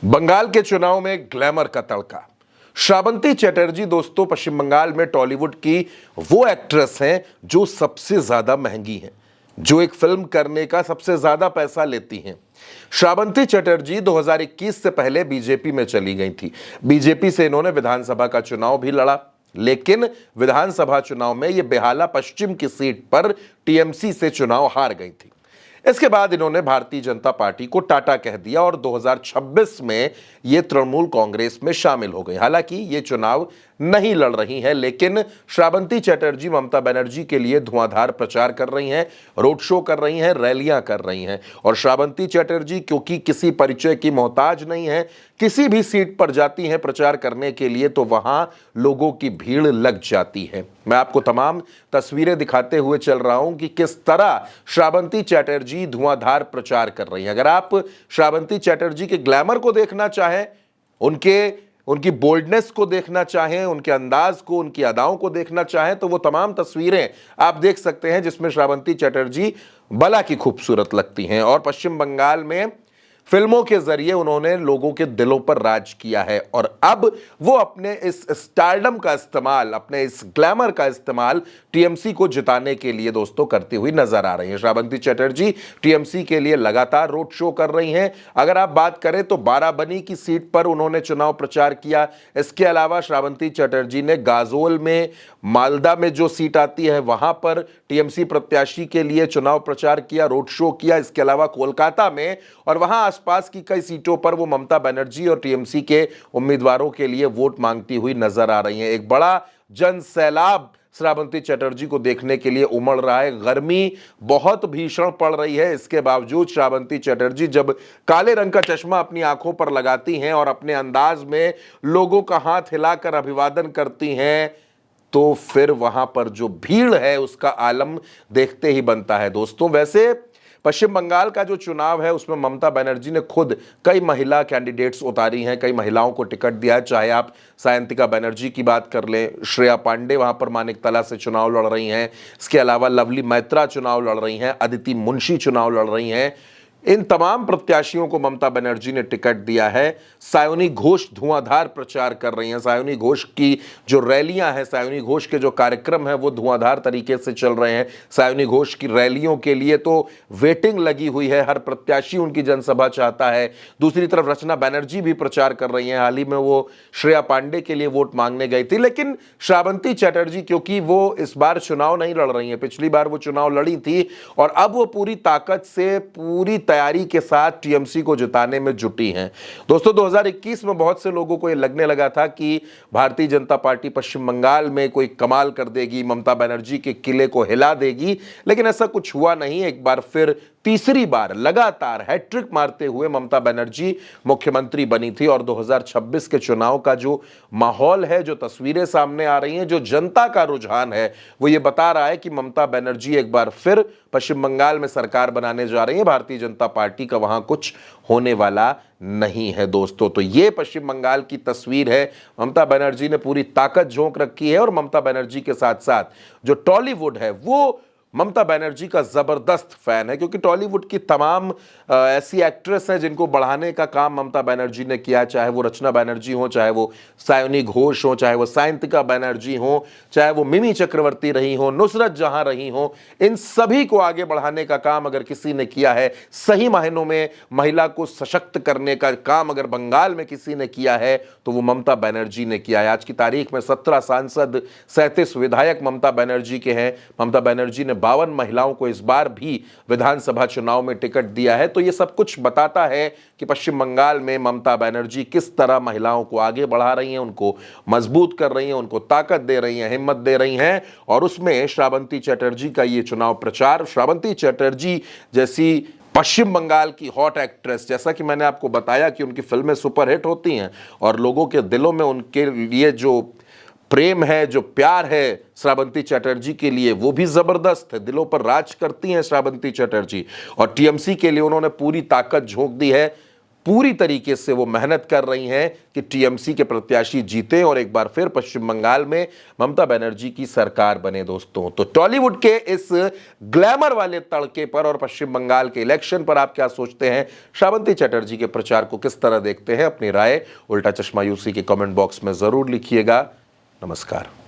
बंगाल के चुनाव में ग्लैमर का तड़का। श्रावंती चटर्जी दोस्तों पश्चिम बंगाल में टॉलीवुड की वो एक्ट्रेस हैं जो सबसे ज्यादा महंगी हैं, जो एक फिल्म करने का सबसे ज्यादा पैसा लेती हैं। श्रावंती चटर्जी 2021 से पहले बीजेपी में चली गई थी। बीजेपी से इन्होंने विधानसभा का चुनाव भी लड़ा, लेकिन विधानसभा चुनाव में ये बेहाला पश्चिम की सीट पर टीएमसी से चुनाव हार गई थी। इसके बाद इन्होंने भारतीय जनता पार्टी को टाटा कह दिया और 2026 में ये तृणमूल कांग्रेस में शामिल हो गई। हालांकि ये चुनाव नहीं लड़ रही हैं, लेकिन श्रावंती चटर्जी ममता बनर्जी के लिए धुआंधार प्रचार कर रही हैं, रोड शो कर रही हैं, रैलियां कर रही हैं। और श्रावंती चटर्जी क्योंकि किसी परिचय की मोहताज नहीं है, किसी भी सीट पर जाती हैं प्रचार करने के लिए तो वहां लोगों की भीड़ लग जाती है। मैं आपको तमाम तस्वीरें दिखाते हुए चल रहा हूं कि किस तरह श्रावंती चटर्जी धुआंधार प्रचार कर रही हैं। अगर आप श्रावंती चटर्जी के ग्लैमर को देखना चाहें, उनकी बोल्डनेस को देखना चाहें, उनके अंदाज को, उनकी अदाओं को देखना चाहें, तो वो तमाम तस्वीरें आप देख सकते हैं जिसमें श्रावंती चटर्जी भला की खूबसूरत लगती हैं। और पश्चिम बंगाल में फिल्मों के जरिए उन्होंने लोगों के दिलों पर राज किया है और अब वो अपने इस स्टारडम का इस्तेमाल, अपने इस ग्लैमर का इस्तेमाल टीएमसी को जिताने के लिए दोस्तों करती हुई नजर आ रही हैं। श्रावंती चटर्जी टीएमसी के लिए लगातार रोड शो कर रही हैं। अगर आप बात करें तो बाराबनी की सीट पर उन्होंने चुनाव प्रचार किया। इसके अलावा श्रावंती चटर्जी ने गाजोल में, मालदा में जो सीट आती है वहां पर टीएमसी प्रत्याशी के लिए चुनाव प्रचार किया, रोड शो किया। इसके अलावा कोलकाता में और वहां आसपास की कई सीटों पर वो ममता बनर्जी और टीएमसी के उम्मीदवारों के लिए वोट मांगती हुई नजर आ रही हैं। एक बड़ा जन सैलाब श्रावंती चटर्जी को देखने के लिए उमड़ रहा है। गर्मी बहुत भीषण पड़ रही है, इसके बावजूद श्रावंती चटर्जी जब काले रंग का चश्मा अपनी आंखों पर लगाती हैं और अपने अंदाज में लोगों का हाथ हिलाकर अभिवादन करती हैं, तो फिर वहां पर जो भीड़ है उसका आलम देखते ही बनता है। दोस्तों वैसे पश्चिम बंगाल का जो चुनाव है उसमें ममता बनर्जी ने खुद कई महिला कैंडिडेट्स उतारी हैं, कई महिलाओं को टिकट दिया है। चाहे आप सायंतिका बनर्जी की बात कर लें, श्रेया पांडे वहां पर मानिकतला से चुनाव लड़ रही हैं, इसके अलावा लवली मैत्रा चुनाव लड़ रही हैं, अदिति मुंशी चुनाव लड़ रही हैं। इन तमाम प्रत्याशियों को ममता बनर्जी ने टिकट दिया है। सायोनी घोष धुआंधार प्रचार कर रही हैं। सायोनी घोष की जो रैलियां हैं, सायोनी घोष के जो कार्यक्रम हैं वो धुआंधार तरीके से चल रहे हैं। सायोनी घोष की रैलियों के लिए तो वेटिंग लगी हुई है, हर प्रत्याशी उनकी जनसभा चाहता है। दूसरी तरफ रचना बनर्जी भी प्रचार कर रही हैं। हाल ही में वो श्रेया पांडे के लिए वोट मांगने गई थी, लेकिन श्रावंती चटर्जी क्योंकि वो इस बार चुनाव नहीं लड़ रही हैं, पिछली बार वो चुनाव लड़ी थी और अब वो पूरी ताकत से, पूरी तैयारी के साथ टीएमसी को जिताने में जुटी हैं। दोस्तों 2021 में बहुत से लोगों को यह लगने लगा था कि भारतीय जनता पार्टी पश्चिम बंगाल में कोई कमाल कर देगी, ममता बनर्जी के किले को हिला देगी, लेकिन ऐसा कुछ हुआ नहीं। एक बार फिर तीसरी बार लगातार हैट्रिक मारते हुए ममता बनर्जी मुख्यमंत्री बनी थी। और 2026 के चुनाव का जो माहौल है, जो तस्वीरें सामने आ रही हैं, जो जनता का रुझान है, वो ये बता रहा है कि ममता बनर्जी एक बार फिर पश्चिम बंगाल में सरकार बनाने जा रही है। भारतीय जनता पार्टी का वहां कुछ होने वाला नहीं है दोस्तों। तो ये पश्चिम बंगाल की तस्वीर है। ममता बनर्जी ने पूरी ताकत झोंक रखी है और ममता बनर्जी के साथ साथ जो टॉलीवुड है वो ममता बनर्जी का जबरदस्त फैन है, क्योंकि टॉलीवुड की तमाम ऐसी एक्ट्रेस हैं जिनको बढ़ाने का काम ममता बनर्जी ने किया। चाहे वो रचना बनर्जी हो, चाहे वो सायोनी घोष हो, चाहे वो सायंतिका बनर्जी हो, चाहे वो मिमी चक्रवर्ती रही हो, नुसरत जहां रही हो, इन सभी को आगे बढ़ाने का काम अगर किसी ने किया है, सही मायनों में महिला को सशक्त करने का काम अगर बंगाल में किसी ने किया है तो वो ममता बनर्जी ने किया है। आज की तारीख में 17 सांसद, 37 विधायक ममता बनर्जी के हैं। ममता बनर्जी ने 52 महिलाओं को इस बार भी विधानसभा चुनाव में टिकट दिया है। तो ये सब कुछ बताता है कि पश्चिम बंगाल में ममता बनर्जी किस तरह महिलाओं को आगे बढ़ा रही हैं, उनको मजबूत कर रही हैं, उनको ताकत दे रही हैं, हिम्मत दे रही हैं। और उसमें श्रावंती चटर्जी का ये चुनाव प्रचार, श्रावंती चटर्जी जैसी पश्चिम बंगाल की हॉट एक्ट्रेस, जैसा कि मैंने आपको बताया कि उनकी फिल्में सुपरहिट होती हैं और लोगों के दिलों में उनके लिए जो प्रेम है, जो प्यार है श्रावंती चटर्जी के लिए, वो भी जबरदस्त है। दिलों पर राज करती हैं श्रावंती चटर्जी और टीएमसी के लिए उन्होंने पूरी ताकत झोंक दी है। पूरी तरीके से वो मेहनत कर रही हैं कि टीएमसी के प्रत्याशी जीते और एक बार फिर पश्चिम बंगाल में ममता बनर्जी की सरकार बने। दोस्तों, तो टॉलीवुड के इस ग्लैमर वाले तड़के पर और पश्चिम बंगाल के इलेक्शन पर आप क्या सोचते हैं? श्रावंती चटर्जी के प्रचार को किस तरह देखते हैं? अपनी राय उल्टा चश्मा यूसी के कमेंट बॉक्स में जरूर लिखिएगा। नमस्कार।